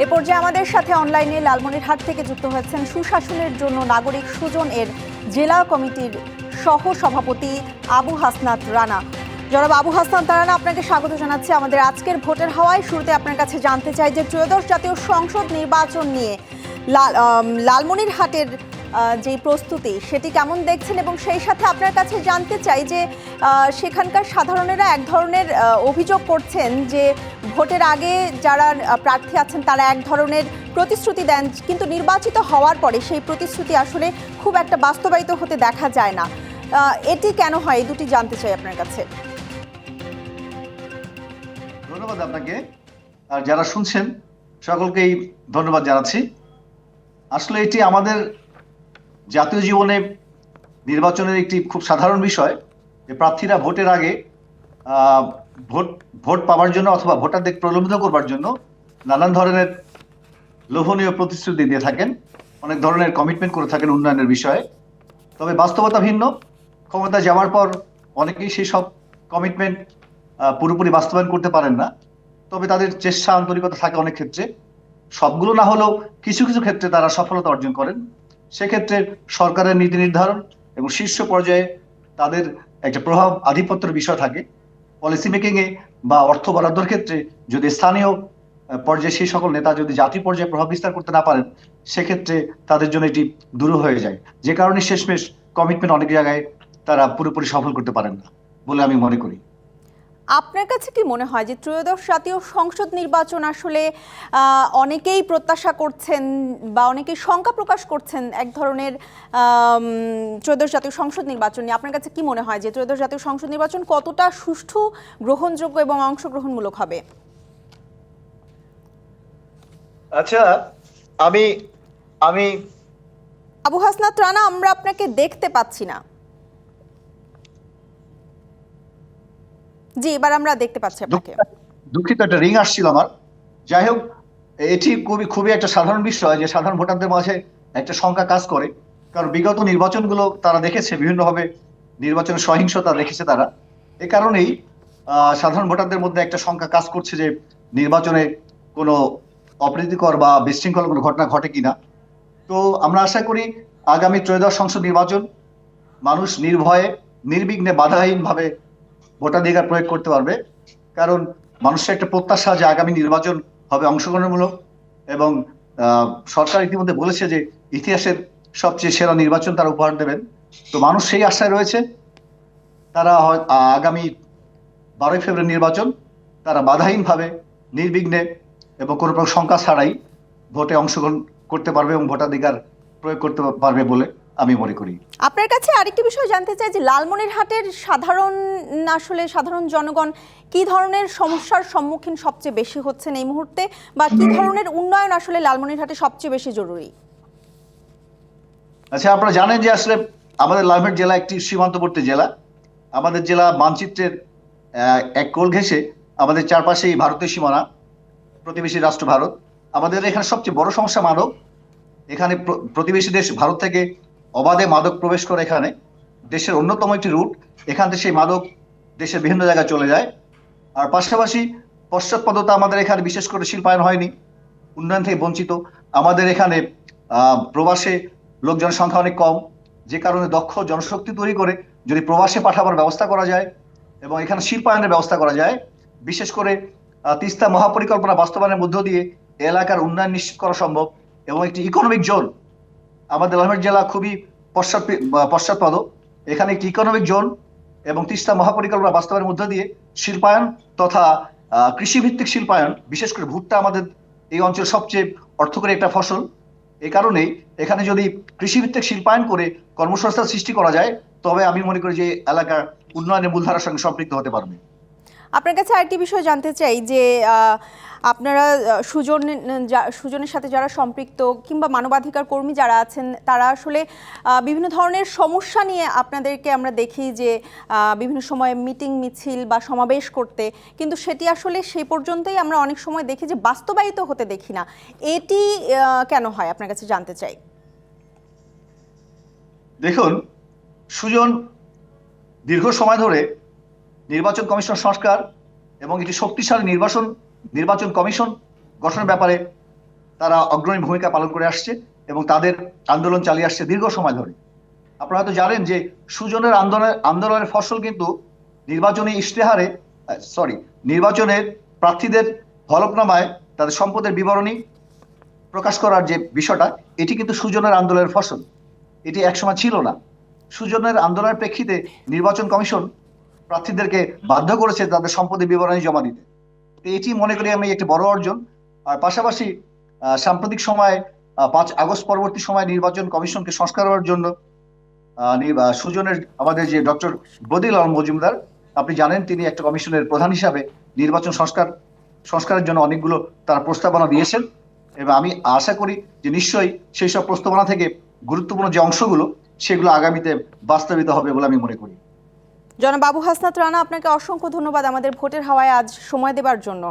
এ পর্যায়ে আমাদের সাথে অনলাইনে লালমনিরহাট থেকে যুক্ত হয়েছেন সুশাসনের জন্য নাগরিক সুজন এর জেলা কমিটির সহ সভাপতি আবু হাসনাত রানা। জনাব আবু হাসনাত রানা, আপনাকে স্বাগত জানাচ্ছি আমাদের আজকের ভোটের হাওয়ায়। শুরুতে আপনার কাছে জানতে চাই যে ত্রয়োদশ জাতীয় সংসদ নির্বাচন নিয়ে লালমনিরহাটের যে প্রস্তুতি সেটি কেমন দেখছেন, এবং সেই সাথে আপনার কাছে জানতে চাই যে সেখানকার সাধারণেরা এক ধরনের অভিযোগ করছেন যে ভোটের আগে যারা প্রার্থী আছেন তারা এক ধরনের প্রতিশ্রুতি দেন, কিন্তু নির্বাচিত হওয়ার পরে সেই প্রতিশ্রুতি আসলে খুব একটা বাস্তবায়িত হতে দেখা যায় না। এটি কেন হয়, এই দুটি জানতে চাই আপনার কাছে। ধন্যবাদ আপনাকে, আর যারা শুনছেন সকলকেই ধন্যবাদ জানাচ্ছি। আসলে এটি আমাদের জাতীয় জীবনে নির্বাচনের একটি খুব সাধারণ বিষয় যে প্রার্থীরা ভোটের আগে ভোট পাওয়ার জন্য অথবা ভোটারদের প্রলোভিত করবার জন্য নানান ধরনের লোভনীয় প্রতিশ্রুতি দিয়ে থাকেন, অনেক ধরনের কমিটমেন্ট করে থাকেন উন্নয়নের বিষয়ে। তবে বাস্তবতা ভিন্ন। ক্ষমতা যাওয়ার পর অনেকেই সেই সব কমিটমেন্ট পুরোপুরি বাস্তবায়ন করতে পারেন না, তবে তাদের চেষ্টা আন্তরিকতা থাকে অনেক ক্ষেত্রে। সবগুলো না হলেও কিছু কিছু ক্ষেত্রে তারা সফলতা অর্জন করেন। সেক্ষেত্রে সরকারের নীতি নির্ধারণ এবং শীর্ষ পর্যায়ে তাদের একটা প্রভাব আধিপত্যের বিষয় থাকে। পলিসি মেকিং এ বা অর্থ বরাদ্দের ক্ষেত্রে যদি স্থানীয় পর্যায়ে সেই সকল নেতা যদি জাতীয় পর্যায়ে প্রভাব বিস্তার করতে না পারেন, সেক্ষেত্রে তাদের জন্য এটি দূর হয়ে যায়, যে কারণে শেষমেশ কমিটমেন্ট অনেক জায়গায় তারা পুরোপুরি সফল করতে পারেন না বলে আমি মনে করি। আপনার কাছে কি মনে হয় যে ত্রয়োদশ জাতীয় সংসদ নির্বাচন আসলে অনেকেই প্রত্যাশা করছেন বা অনেকেই শঙ্কা প্রকাশ করছেন এক ধরনের ত্রয়োদশ জাতীয় সংসদ নির্বাচন নিয়ে? আপনার কাছে কি মনে হয় যে ত্রয়োদশ জাতীয় সংসদ নির্বাচন কতটা সুষ্ঠু, গ্রহণযোগ্য এবং অংশগ্রহণমূলক হবে? আচ্ছা, আমি আমি আবু হাসনাত রানা, আমরা আপনাকে দেখতে পাচ্ছি না। জি, এবার আমরা দেখতে পাচ্ছি আপনাকে। দুঃখিত, একটা রিং আসছিল আমার। যাই হোক, এটি খুবই একটা সাধারণ বিষয় যে সাধারণ ভোটারদের মাঝে একটা শঙ্কা কাজ করে। কারণ বিগত নির্বাচনগুলো তারা দেখেছে বিভিন্নভাবে নির্বাচনের সহিংসতা দেখেছে তারা। এ কারণেই সাধারণ ভোটারদের মধ্যে একটা শঙ্কা কাজ করছে যে নির্বাচনে কোনো অপ্রীতিকর বা বিশৃঙ্খল কোনো ঘটনা ঘটে কিনা। তো আমরা আশা করি আগামী ত্রয়োদশ সংসদ নির্বাচন মানুষ নির্ভয়ে নির্বিঘ্নে বাধাহীনভাবে ভোটাধিকার প্রয়োগ করতে পারবে। কারণ মানুষের একটা প্রত্যাশা যে আগামী নির্বাচন হবে অংশগ্রহণমূলক, এবং সরকার ইতিমধ্যে বলেছে যে ইতিহাসের সবচেয়ে সেরা নির্বাচন তারা উপহার দেবেন। তো মানুষ সেই আশায় রয়েছে। তারা আগামী 12ই ফেব্রুয়ারি নির্বাচন তারা বাধাহীনভাবে নির্বিঘ্নে এবং কোনো প্রকার শঙ্কা ছাড়াই ভোটে অংশগ্রহণ করতে পারবে এবং ভোটাধিকার প্রয়োগ করতে পারবে বলে আমি মনে করি। আপনার কাছে আরেকটি বিষয় জানতে চাই যে লালমনিরহাটের সাধারণ জনগণ কি ধরনের সমস্যার সম্মুখীন সবচেয়ে বেশি হচ্ছেন এই মুহূর্তে, বা কি ধরনের উন্নয়ন আসলে লালমনিরহাটে সবচেয়ে বেশি জরুরি? আচ্ছা, আপনারা জানেন যে আসলে আমাদের লালমনিরহাট জেলা একটি সীমান্তবর্তী জেলা। আমাদের জেলা মানচিত্রের এক কোল ঘেঁষে আমাদের চারপাশেই ভারতীয় সীমানা, প্রতিবেশী রাষ্ট্র ভারত। আমাদের এখানে সবচেয়ে বড় সমস্যা মাদক। এখানে প্রতিবেশী দেশ ভারত থেকে অবাধে মাদক প্রবেশ করে এখানে দেশের অন্যতম একটি রুট। এখান থেকে সেই মাদক দেশের বিভিন্ন জায়গায় চলে যায়। আর পাশাপাশি পশ্চাৎপদতা আমাদের এখানে বিশেষ করে শিল্পায়ন হয়নি, উন্নয়ন থেকে বঞ্চিত। আমাদের এখানে প্রবাসে লোকজনের সংখ্যা অনেক কম, যে কারণে দক্ষ জনশক্তি তৈরি করে যদি প্রবাসে পাঠাবার ব্যবস্থা করা যায় এবং এখানে শিল্পায়নের ব্যবস্থা করা যায়, বিশেষ করে তিস্তা মহাপরিকল্পনা বাস্তবায়নের মধ্য দিয়ে এলাকার উন্নয়ন নিশ্চিত করা সম্ভব এবং একটি ইকোনমিক জোন। আমাদের লালমনিরহাট জেলা খুবই পশ্চাৎপদ। এখানে একটি ইকোনমিক জোন এবং তিস্তা মহাপরিকল্পনা বাস্তবায়নের মধ্য দিয়ে শিল্পায়ন তথা কৃষিভিত্তিক শিল্পায়ন, বিশেষ করে ভুট্টা আমাদের এই অঞ্চল সবচেয়ে অর্থকরী একটা ফসল। এই কারণেই এখানে যদি কৃষিভিত্তিক শিল্পায়ন করে কর্মসংস্থান সৃষ্টি করা যায়, তবে আমি মনে করি যে এলাকা উন্নয়নের মূলধারার সঙ্গে সম্পৃক্ত হতে পারবে। আপনার কাছে আরেকটি বিষয় জানতে চাই যে আপনারা সুজনের সাথে যারা সম্পৃক্ত কিংবা মানবাধিকার কর্মী যারা আছেন, তারা আসলে বিভিন্ন ধরনের সমস্যা নিয়ে আপনাদেরকে আমরা দেখি যে বিভিন্ন সময় মিটিং মিছিল বা সমাবেশ করতে, কিন্তু সেটি আসলে সেই পর্যন্তই আমরা অনেক সময় দেখি যে বাস্তবায়িত হতে দেখি না। এটি কেন হয় আপনার কাছে জানতে চাই। দেখুন, সুজন দীর্ঘ সময় ধরে নির্বাচন কমিশন সংস্কার এবং একটি শক্তিশালী নির্বাচন কমিশন গঠনের ব্যাপারে তারা অগ্রণী ভূমিকা পালন করে আসছে এবং তাদের আন্দোলন চালিয়ে আসছে দীর্ঘ সময় ধরে। আপনারা হয়তো জানেন যে সুজনের আন্দোলনের ফসল কিন্তু নির্বাচনী ইশতেহারে নির্বাচনের প্রার্থীদের হলফনামায় তাদের সম্পদের বিবরণী প্রকাশ করার যে বিষয়টা, এটি কিন্তু সুজনের আন্দোলনের ফসল। এটি একসময় ছিল না। সুজনের আন্দোলনের প্রেক্ষিতে নির্বাচন কমিশন প্রার্থীদেরকে বাধ্য করেছে তাদের সম্পদের বিবরণী জমা দিতে। তো এটি মনে করি আমি একটি বড় অর্জন। আর পাশাপাশি সাম্প্রতিক সময়ে 5 আগস্ট পরবর্তী সময় নির্বাচন কমিশনকে সংস্কার করার জন্য সুজনের আমাদের যে ডক্টর বদিউল আলম মজুমদার, আপনি জানেন তিনি একটা কমিশনের প্রধান হিসাবে নির্বাচন সংস্কারের জন্য অনেকগুলো তারা প্রস্তাবনা দিয়েছেন এবং আমি আশা করি যে নিশ্চয়ই সেই সব প্রস্তাবনা থেকে গুরুত্বপূর্ণ যে অংশগুলো সেগুলো আগামীতে বাস্তবিত হবে বলে আমি মনে করি। জনাব আবু হাসনাত রানা, আপনাকে অসংখ্য ধন্যবাদ আমাদের ভোটের হাওয়ায় আজ সময় দেওয়ার জন্য।